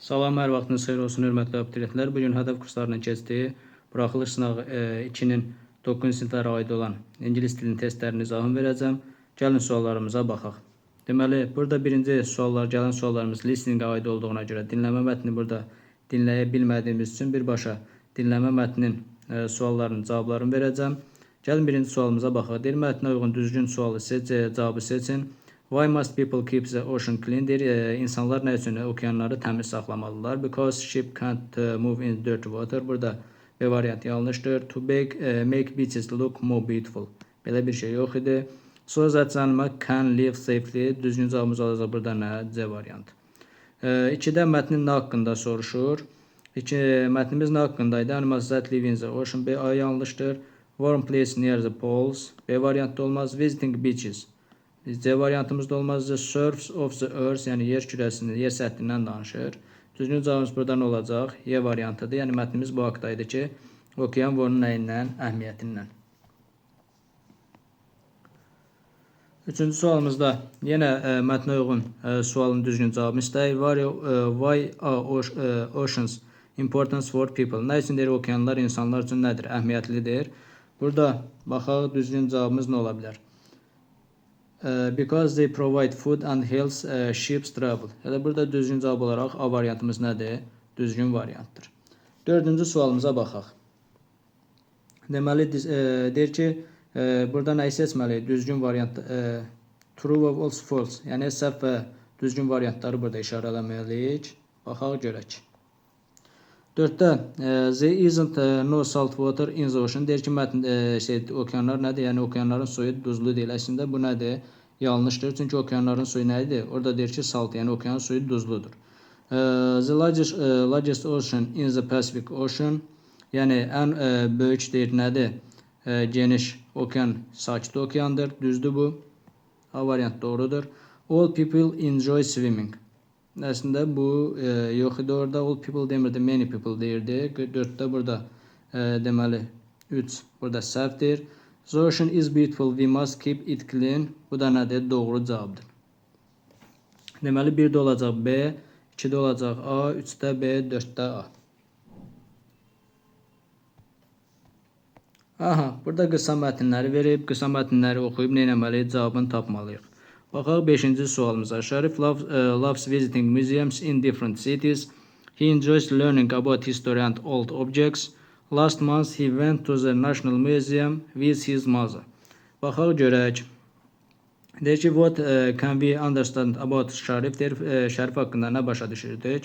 Salam, hər vaxtınız xeyir olsun, hörmətli abituriyentlər. Bugün hədəf kurslarının keçdiyi buraxılış sınağı 2-nin 9-cu siniflərə aid olan ingilis dilinin testlərinin izahını verəcəm. Gəlin suallarımıza baxaq. Deməli, burada birinci suallar, gələn suallarımız listeningə aid olduğuna görə dinləmə mətnini burada dinləyə bilmədiyimiz üçün birbaşa dinləmə mətninin suallarının cavablarını verəcəm. Gəlin birinci sualımıza baxaq. Deyir, mətnə uyğun düzgün sualı seç, cavabı seçin. Why must people keep the ocean clean? İnsanlar nə üçün okeanları təmiz saxlamalılar? Because ship can't move in dirty water. Burada B variantı yanlışdır. To make beaches look more beautiful. Belə bir şey yox idi. So that animals can live safely. Düzgün cavabımız olacaq burada nə? C variantı. 2-də mətnin nə haqqında soruşur? Mətnimiz nə haqqındaydı? Animals that live in the ocean. B yanlışdır. Warm place near the poles. B variantı olmaz. Visiting beaches. C variantımızda olmaz. The surface of the earth, yəni yer kürəsinin, yer səthindən danışır. Düzgün cavabımız burada nə olacaq? Y variantıdır. Yəni mətnimiz bu haqdaydı ki, okean və onun nəyindən? Əhəmiyyətindən. Üçüncü sualımızda yenə mətnə uyğun sualın düzgün cavabını istəyir. Why are oceans important for people? Nə üçün deyir okeanlar insanlar üçün nədir? Əhəmiyyətlidir. Burada baxaq düzgün cavabımız nə ola bilər? Because they provide food and helps ships travel. Elə burada düzgün cavab olaraq A variantımız nədir? Düzgün variantdır. Dördüncü sualımıza baxaq. Deməli, deyir ki, burada nəyi seçməliyik? Düzgün variant, true or false. Yəni, səhv və düzgün variantları burada işarələməliyik. Baxaq, görək. 4-də, there isn't no salt water in the ocean. Deyir ki, okeanlar nədir? Yəni, okeanların suyu duzlu deyil. Əslində, bu nədir? Yanlışdır. Çünki okeanların suyu nədir? Orada deyir ki, salt, yəni okeanın suyu duzludur. The largest ocean in the Pacific Ocean. Yəni, ən böyük deyir nədir? Geniş okean sakit okeandır. Düzdür bu. A variant doğrudur. All people enjoy swimming. Əslində bu yox idi orada. All people demirdi, many people deyirdi. 4-də burada deməli 3 burada səhvdir. The ocean is beautiful, we must keep it clean. Bu da nədir? Doğru cavabdır. Deməli 1-də olacaq B, 2-də olacaq A, 3-də B, 4-də A. Aha, burada qısa mətnləri verib, qısa mətnləri oxuyub nə etməliyik? Cavabını tapmalıyıq. Baxaq 5-ci sualımıza. Şərif loves visiting museums in different cities. He enjoys learning about history and old objects. Last month he went to the National Museum with his mother. Baxaq görək. Deyir ki, what can we understand about Şərif? Deyir, Şərif haqqında nə başa düşürdük?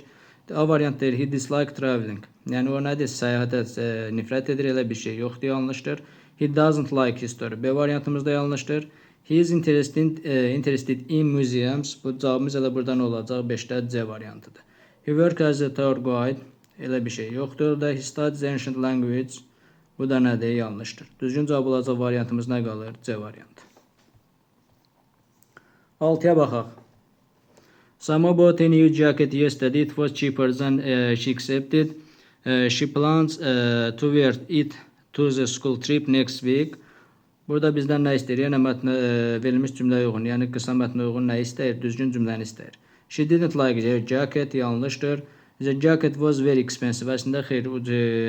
A variant deyir, he dislike traveling. Yəni o nədir? Səyahətə nifrət edir, elə bir şey yoxdur, yanlışdır. He doesn't like history. B variantımız da yanlışdır. He is interested in museums. Bu cavabımız elə buradan olacaq. 5-də C variantıdır. He works as a tour guide. Elə bir şey yoxdur. Orada he studies ancient language. Bu da nədir? Yanlışdır. Düzgün cavab olacaq variantımız nə qalır? C variantı. 6-ya baxaq. Sama bought a new jacket yesterday. It was cheaper than she accepted. She plans to wear it to the school trip next week. Burada bizdən nə istəyir? Yəni mətnə verilmiş cümləyə uyğun, yəni qısa mətnə uyğun nə istəyir? Düzgün cümləni istəyir. She didn't like the jacket, yanlışdır. The jacket was very expensive. Əslində xeyr,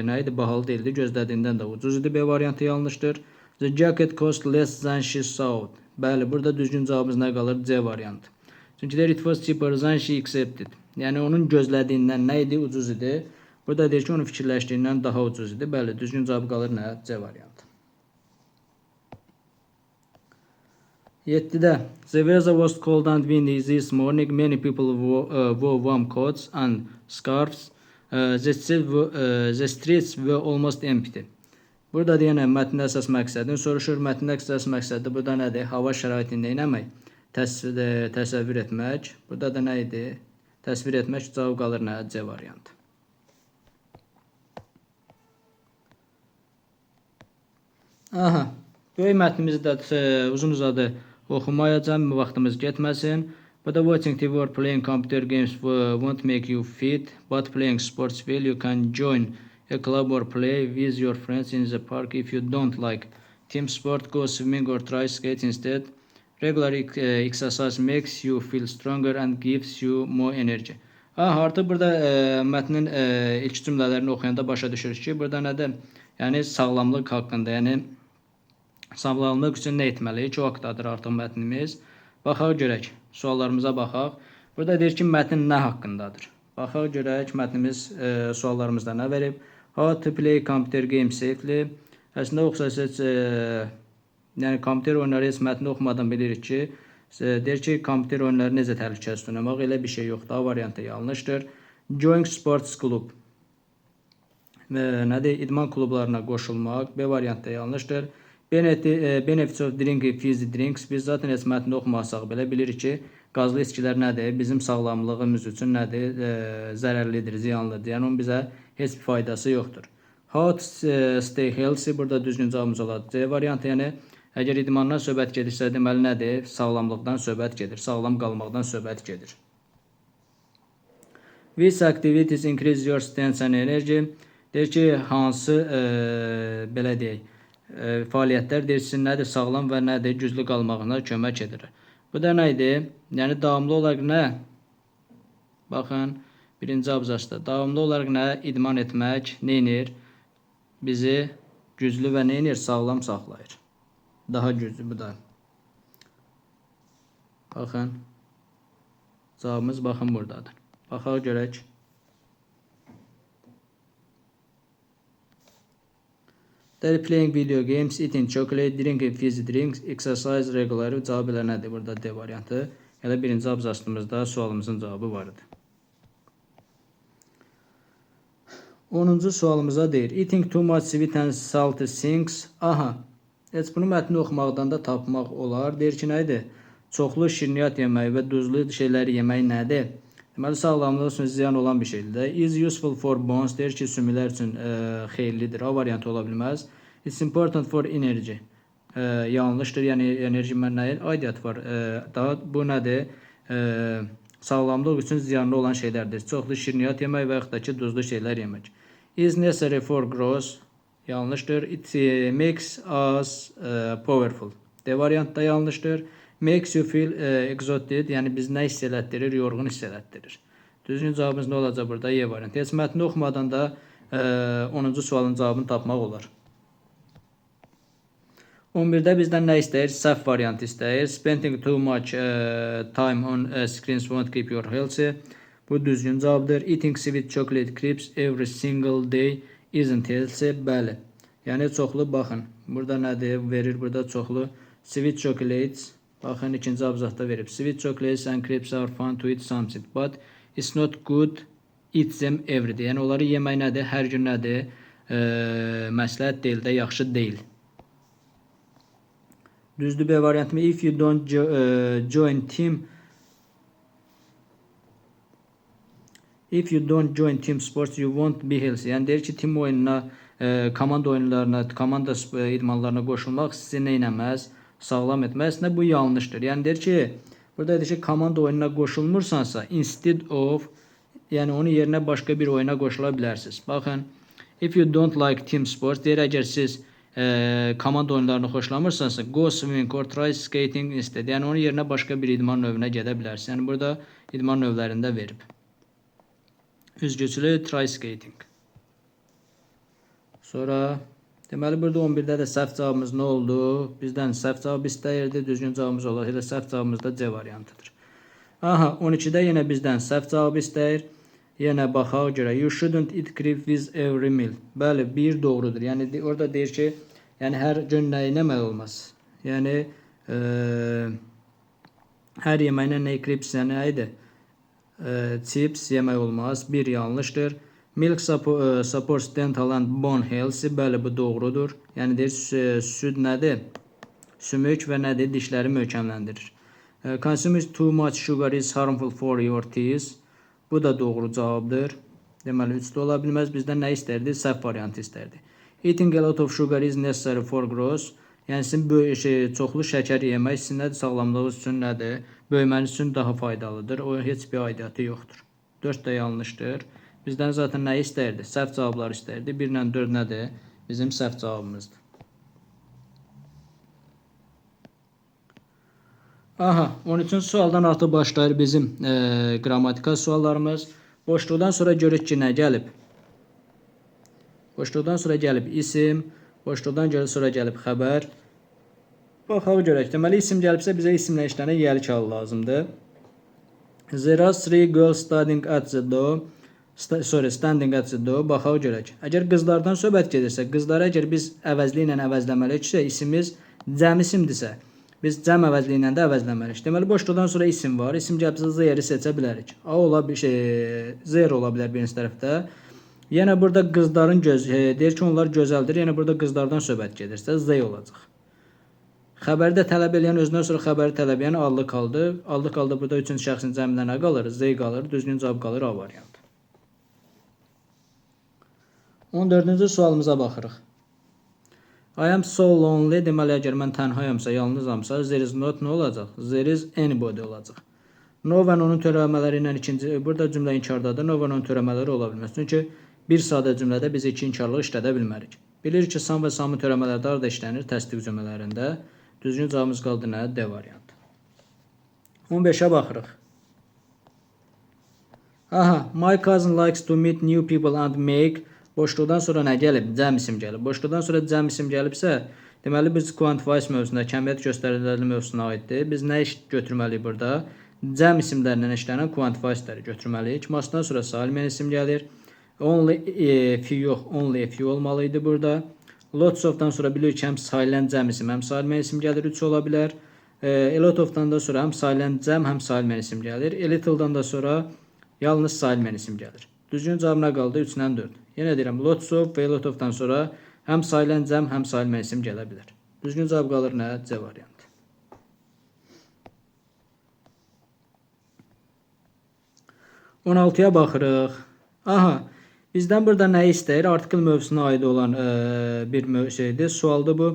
nə idi? Bahalı deyildi, gözlədiyindən də ucuz idi. B variantı yanlışdır. The jacket cost less than she thought. Bəli, burada düzgün cavabımız nə qalır? C variantı. Çünki deyir, it was cheaper than she accepted. Yəni onun gözlədiyindən nə idi? Ucuz idi. Burada deyir ki, onun fikirləşdiyindən daha ucuz idi. Bəli, düzgün cavab qalır nə? C variantı. 7-də, the weather was cold and windy this morning. Many people wore warm coats and scarves. The streets were almost empty. Burada deyənə mətnin əsas məqsədini soruşur. Mətnin əsas məqsədi burada nədir? Hava şəraitində eləmək, təsəvvür etmək. Burada da nə idi? Təsvir etmək, cavab qalır nə? C variantı. Aha, böyük mətnimizi də uzun uzadı oxumayacam, vaxtımız getməsin. But watching TV or playing computer games won't make you fit, but playing sports will. You can join a club or play with your friends in the park. If you don't like team sport, go swimming or try skate instead. Regular exercise makes you feel stronger and gives you more energy. Artıq burada mətnin ilk cümlələrini oxuyanda başa düşürük ki, burada nədir? Yəni sağlamlıq haqqında, yəni sağlamlıq üçün nə etməliyik? O haqqdadır artıq mətnimiz. Baxaq görək, suallarımıza baxaq. Burada deyir ki, mətn nə haqqındadır? Baxaq görək, mətnimiz suallarımızda nə verib? How to play computer games safely. Əslində oxusaq, yəni kompüter oyunları mətni oxumadan bilirik ki, deyir ki, kompüter oyunları necə təhlükəsiz oynamaq, elə bir şey yoxdur. A variantı yanlışdır. Join sports club. Nədir? İdman klublarına qoşulmaq. B variantı yanlışdır. Benefits of drinking fizzy drinks. Biz zaten heç mətni oxumasaq belə bilirik ki, qazlı içkilər nədir? Bizim sağlamlığımız üçün nədir? Zərərlidir, ziyanlıdır. Yəni onun bizə heç bir faydası yoxdur. How to stay healthy. Burada düzgün cavabımız olacaq. C variantı, yəni əgər idmandan söhbət gedirsə, deməli nədir? Sağlamlıqdan söhbət gedir. Sağlam qalmaqdan söhbət gedir. Which activities increase your strength and energy? Deyir ki, hansı belə deyək, fəaliyyətlər deyir sizin nədir? Sağlam və nədir? Güclü qalmağına kömək edir. Bu da nə idi? Yəni davamlı olaraq nə? Baxın, birinci abzasda davamlı olaraq nə? İdman etmək nə edir? Bizi güclü və nə edir? Sağlam saxlayır. Daha güclü bu da. Baxın. Cavabımız baxın buradadır. Baxaq görək. They're playing video games, eating chocolate, drinking fizzy drinks, exercise regularly. Cavab elə nədir? Burada D variantı. Elə birinci abzasımızda sualımızın cavabı var idi. 10-cu sualımıza deyir. Eating too much sweet and salty things. Heç bunu mətni oxumaqdan da tapmaq olar. Deyir ki, nə idi? Çoxlu şirniyyat yeməyi və duzlu şeyləri yemək nədir? Deməli, sağlamlıq üçün ziyan olan bir şeydir. Is useful for bones. Deyir ki, sümüklər üçün xeyirlidir. A variantı ola bilməz. It's important for energy. Yanlışdır. Yəni, enerji mənəyə aidiyyət var. Daha bu nədir? Sağlamlıq üçün ziyanlı olan şeylərdir. Çoxlu şirniyyat yemək və yaxud da ki, duzlu şeylər yemək. Is necessary for growth. Yanlışdır. It makes us powerful. D variantı da yanlışdır. Makes you feel exhausted. Yəni biz nə hiss elətdirir? Yorğun hiss elətdirir. Düzgün cavabımız nə olacaq burada? Y variantı. Heç mətni oxumadan da 10-cu sualın cavabını tapmaq olar. 11-də bizdən nə istəyir? Səhv variantı istəyir. Spending too much time on screens won't keep you healthy. Bu düzgün cavabdır. Eating sweet chocolate crisps every single day isn't healthy. Bəli. Yəni çoxlu baxın. Burada nədir? Verir burada çoxlu. Sweet chocolates. Baxın, ikinci abzaqda verib. Sweet chocolates and crisps are fun to eat something, but it's not good eat them every day. Yəni onları yemək nədir? Hər gün nədir? Məsləhət deyil də, yaxşı deyil. Düzdür B variantı. If you don't join team sports, you won't be healthy. Yəni deyir ki, team oyununa, komanda oyunlarına, komanda idmanlarına qoşulmaq sizi nə etməz? Sağlam etməz. Əslində bu yanlışdır. Yəni deyir ki, burada deyir ki, komanda oyununa qoşulmursansa, instead of, yəni onun yerinə başqa bir oyuna qoşula bilərsiniz. Baxın, if you don't like team sports, deyir əgər siz komanda oyunlarını xoşlamırsansa, go swimming or try skating instead. Yəni onun yerinə başqa bir idman növünə gedə bilərsiniz. Yəni burada idman növlərində verib. Üzgüçülü try skating. Sonra deməli, burada 11-də də səhv cavabımız nə oldu? Bizdən səhv cavab istəyirdi. Düzgün cavabımız olar. Elə səhv cavabımız da C variantıdır. 12-də yenə bizdən səhv cavab istəyir. Yenə baxaq görə. You shouldn't eat crisps with every meal. Bəli, bir doğrudur. Yəni, orada deyir ki, yəni hər gün nə yemək olmaz? Yəni, hər yeməklə nə crisps, yəni nə idi? Chips yemək olmaz. Bir yanlışdır. Milk supports dental and bone health. Bəli, bu doğrudur. Yəni deyir, süd nədir? Sümük və nədir? Dişləri möhkəmləndirir. Consuming too much sugar is harmful for your teeth. Bu da doğru cavabdır. Deməli, 3-də ola bilməz. Bizdən nə istərdi? Səhv variantı istərdi. Eating a lot of sugar is necessary for growth. Yəni sizin çoxlu şəkər yemək sizin nədir? Sağlamlığınız üçün nədir? Böyüməniz üçün daha faydalıdır. O heç bir aidiyyatı yoxdur. 4 də yanlışdır. Bizdən zaten nə istərdi? Səhv cavablar istərdi. 1 ilə 4 nədir? Bizim səhv cavabımızdır. 13-cü sualdan artıq başlayır bizim qrammatikal suallarımız. Boşluqdan sonra görürük ki, nə gəlib? Boşluqdan sonra gəlib isim, boşluqdan sonra gəlib xəbər. Baxaq görək. Deməli, isim gəlibsə, bizə isimlə işlənən yəlik halı lazımdır. There are 3 girls standing at the door. Standing at the door. Baxaq görək. Əgər qızlardan söhbət gedirsə, qızları əgər biz əvəzli ilə əvəzləməliyiksə, isimiz cəm isimdirsə, biz cəm əvəzli ilə də əvəzləməliyik. Deməli, boşluqdan sonra isim var. İsim gəlibsə, zeyri seçə bilərik. A ola bir zeyr ola bilər birinci tərəfdə. Yenə burada qızların deyir ki, onlar gözəldir. Yenə burada qızlardan söhbət gedirsə, zey olacaq. Xəbəri də tələb edən, özündən sonra xəbəri tələb edən allı qaldı. Allı qaldı, burada üçüncü şəxsin cəmindən nə qalır? Zey qalır. Düzgün cavab qalır A variantı. 14-cü sualımıza baxırıq. I am so lonely. Deməli, əgər mən tənhayamsa, yalnızamsa, there is not nə olacaq? There is anybody olacaq. No və onun törəmələri ilə ikinci, burada cümlə inkardadır. No və onun törəmələri ola bilməz. Çünki bir sadə cümlədə biz iki inkarlıq işlədə bilmərik. Bilirik ki, sam və samın törəmələri də arada işlənir təsdiq cümlələrində. Düzgün cavabımız qaldı nə? D variantı. 15-ə baxırıq. Aha, my cousin likes to meet new people and make. Boşluqdan sonra nə gəlib? Cəm isim gəlib. Boşluqdan sonra cəm isim gəlibsə, deməli biz quantifies mövzusunda, kəmiyyət göstəriciləri mövzusuna aiddir. Biz nə iş götürməliyik burada? Cəm isimlərindən işlənən quantifiesləri götürməliyik. Masdan sonra salimən isim gəlir. Only few yox, only a few olmalı idi burada. Lots of-dan sonra bilirik ki, həm silent cəm isim, həm salimən isim gəlir, 3 ola bilər. A lot of-dan da sonra həm silent cəm, həm salimən isim gəlir. A little-dan da sonra yalnız salimən isim gəlir. Düzgün cavab nə qaldı? 3-dən 4. Yenə deyirəm, lots of və a lot of-dan sonra həm silent cəm, həm salimən isim gələ bilər. Düzgün cavab qalır nə? C variantı. 16-ya baxırıq. Aha, bizdən burada nə istəyir? Artikel mövzusuna aid olan bir şeydir. Sualdır bu.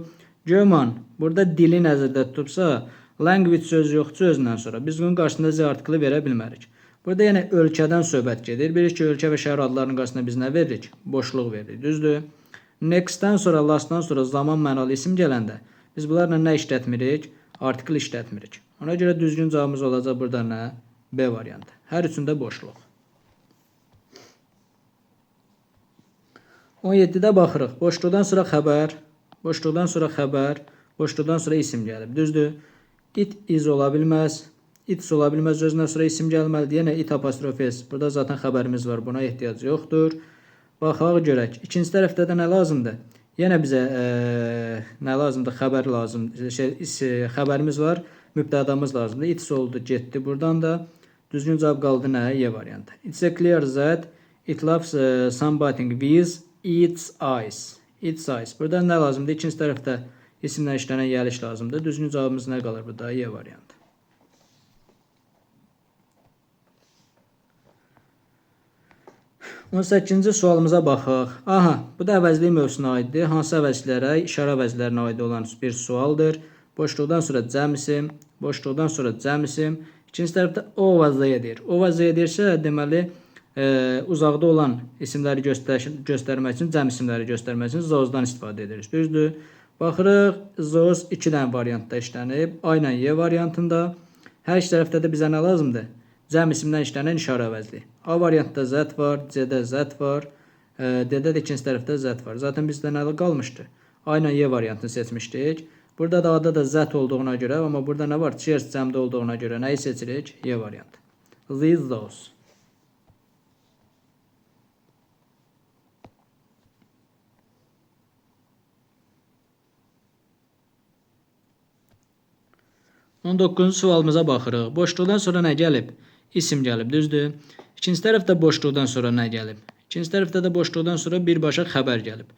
Göman, burada dili nəzərdə tutubsa, language sözü yoxdur özündən sonra. Biz bunun qarşısında Z artikeli verə bilmərik. Burada yenə ölkədən söhbət gedir. Bilirik ki, ölkə və şəhər adlarının qarşısında biz nə veririk? Boşluq veririk. Düzdür? Next-dən sonra, last-dan sonra zaman mənalı isim gələndə biz bunlarla nə işlətmirik? Artikel işlətmirik. Ona görə düzgün cavabımız olacaq burada nə? B variantı. Hər üçündə boşluq. 17-də baxırıq. Boşluqdan sonra xəbər, boşluqdan sonra xəbər, boşluqdan sonra isim gəlib. Düzdür? It is ola bilməz. It's ola bilməz. Özündən sonra isim gəlməlidir. Yenə it apostrof S. Burada zaten xəbərimiz var. Buna ehtiyac yoxdur. Baxaq görək. İkinci tərəfdə də nə lazımdır? Yenə bizə nə lazımdır? Xəbər lazımdır. Xəbərimiz var. Mübtədamız lazımdır. It's oldu, getdi. Buradan da düzgün cavab qaldı nə? Y variantı. It's a clear that it loves somebody with its eyes. Its eyes. Burada nə lazımdır? İkinci tərəfdə isimlə işlənən yəliş lazımdır. Düzgün cavabımız nə qalır burada? Y variantı. 18-ci sualımıza baxaq. Aha, bu da əvəzlik mövzusuna aiddir. Hansı əvəzliklərə? İşarə əvəzliklərinə aid olan bir sualdır. Boşluqdan sonra cəm isim, boşluqdan sonra cəm isim. İkinci tərəfdə O və Z edir. O və Z edirsə, deməli, uzaqda olan isimləri göstərmək üçün, cəm isimləri göstərmək üçün ZOZ-dan istifadə edirik. Düzdür? Baxırıq, ZOZ 2 dənə variantda işlənib. Aynən Y variantında. Hər iki tərəfdə də bizə nə lazımdır? Cəm isimdən işlənən işarə əvəzli. A variantda Z var, C-də Z var, D-də də ikinci tərəfdə Z var. Zaten bizdə nə qalmışdı? Aynən Y variantını seçmişdik. Burada da A-da da Z olduğuna görə, amma burada nə var? Cheers cəmdə olduğuna görə nəyi seçirik? Y variantı. These, those. On 9-cu sualımıza baxırıq. Boşluqdan sonra nə gəlib? İsim gəlib, düzdür? İkinci tərəfdə boşluqdan sonra nə gəlib? İkinci tərəfdə də boşluqdan sonra birbaşa xəbər gəlib.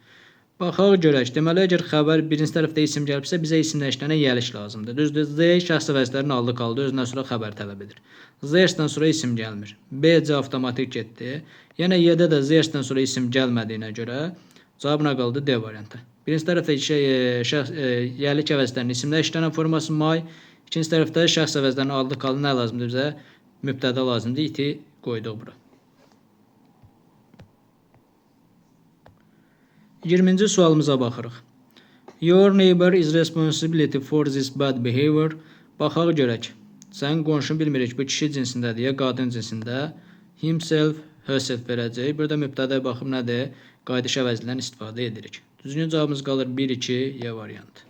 Baxaq görək. Deməli, əgər xəbər birinci tərəfdə isim gəlibsə, bizə isimlə işlənən yəliş lazımdır. Düzdür? Z şəxs əvəzlərinin aldı qaldı, özündən sonra xəbər tələb edir. Z-dən sonra isim gəlmir. B-C avtomatik getdi. Yenə Y-də də Z-dən sonra isim gəlmədiyinə görə cavab nə qaldı? D variantı. Birinci tərəfdə yəlik əvəzlərinin isimlə işlənən forması may. İkinci tərəfdə şəxs əvəzlərinin aldı qaldı nə lazımdır bizə? Mübtəda lazımdır. İti qoyduq bura. 20-ci sualımıza baxırıq. Your neighbor is responsibility for this bad behavior. Baxaq görək. Sənin qonşun bilmirik bu kişi cinsindədir ya qadın cinsində. Himself, herself verəcək. Burada mübtədəyə baxıb nədir? Qayıdış əvəzlindən istifadə edirik. Düzgün cavabımız qalır 1-2 Y variantı.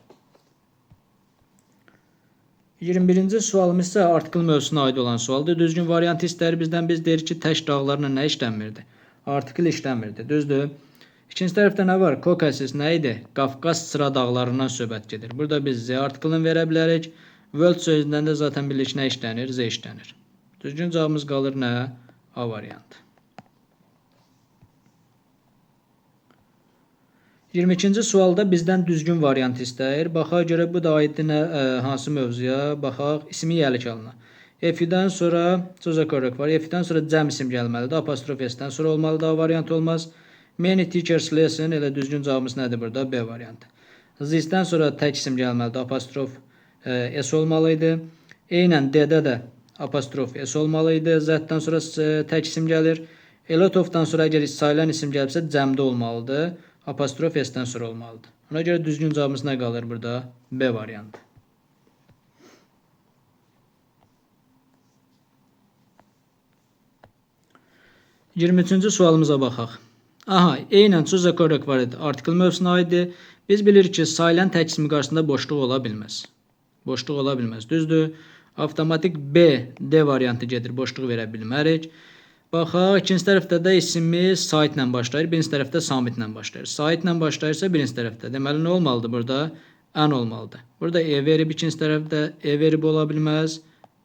21-ci sualımız isə artikel mövzusuna aid olan sualdır. Düzgün variantı istəyir bizdən. Biz deyirik ki, tək dağlarla nə işlənmirdi? Artikel işlənmirdi. Düzdür? İkinci tərəfdə nə var? Caucasus nə idi? Qafqaz sıra dağlarından söhbət gedir. Burada biz Z artikelini verə bilərik. World sözündən də zaten bilirik nə işlənir? Z işlənir. Düzgün cavabımız qalır nə? A variantı. 22-ci sualda bizdən düzgün variant istəyir. Baxaq görə bu da aiddir hansı mövzuya? Baxaq, ismi yəlik alına. F-dən sonra söz correct var. F-dən sonra cəm isim gəlməlidir. Apostrof S-dən sonra olmalıdır. A variant olmaz. Many teachers lesson elə düzgün cavabımız nədir burada? B variantı. This-dən sonra tək isim gəlməlidir. Apostrof S olmalıydı. Eynən D-də də apostrof S olmalıydı. Z-dən sonra tək isim gəlir. A lot of-dan sonra əgər sayılan isim gəlibsə cəmdə olmalıdır. Apostrof S-dən sonra olmalıdır. Ona görə düzgün cavabımız nə qalır burada? B variantı. – 23-cü sualımıza baxaq. Aha, eynən söz correct var idi. Artikel mövzusuna aiddir. Biz bilirik ki, sayılan tək ismi qarşısında boşluq ola bilməz. Boşluq ola bilməz. Düzdür? Avtomatik B, D variantı gedir. Boşluq verə bilmərik. Baxaq, ikinci tərəfdə də ismimiz Sait ilə başlayır, birinci tərəfdə Samit ilə başlayır. Sait ilə başlayırsa birinci tərəfdə. Deməli, nə olmalıdır burada? Ən olmalıdır. Burada E verib ikinci tərəfdə E verib ola bilməz,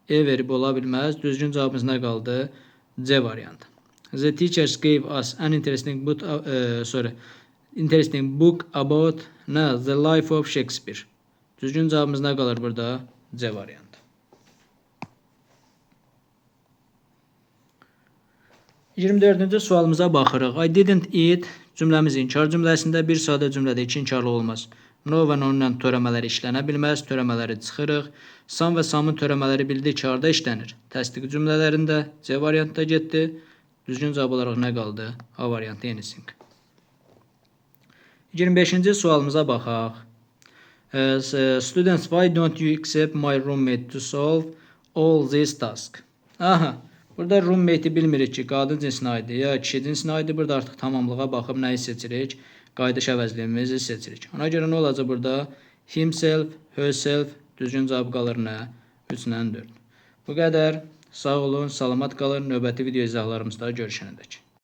E verib ola bilməz. Düzgün cavabımız nə qaldı? C variantı. The teachers gave us an interesting book about the life of Shakespeare. Düzgün cavabımız nə qalır burada? C variantı. 24-cü sualımıza baxırıq. I didn't eat cümləmiz inkar cümləsində bir sadə cümlədə iki inkarlı olmaz. No və no ilə törəmələri işlənə bilməz. Törəmələri çıxırıq. Sam və samın törəmələri bildiyi karda işlənir. Təsdiq cümlələrində C variantda getdi. Düzgün cavab olaraq nə qaldı? A variantı anything. 25-ci sualımıza baxaq. Students, why don't you accept my roommate to solve all these tasks? Aha. Burada roommate'i bilmirik ki, qadın cinsinə aiddir ya kişi cinsinə aiddir. Burada artıq tamamlığa baxıb nəyi seçirik? Qayıdış əvəzliyimizi seçirik. Ona görə nə olacaq burada? Himself, herself, düzgün cavab qalır nə? 3-dən 4. Bu qədər. Sağ olun, salamat qalın. Növbəti video izahlarımızda görüşənədək.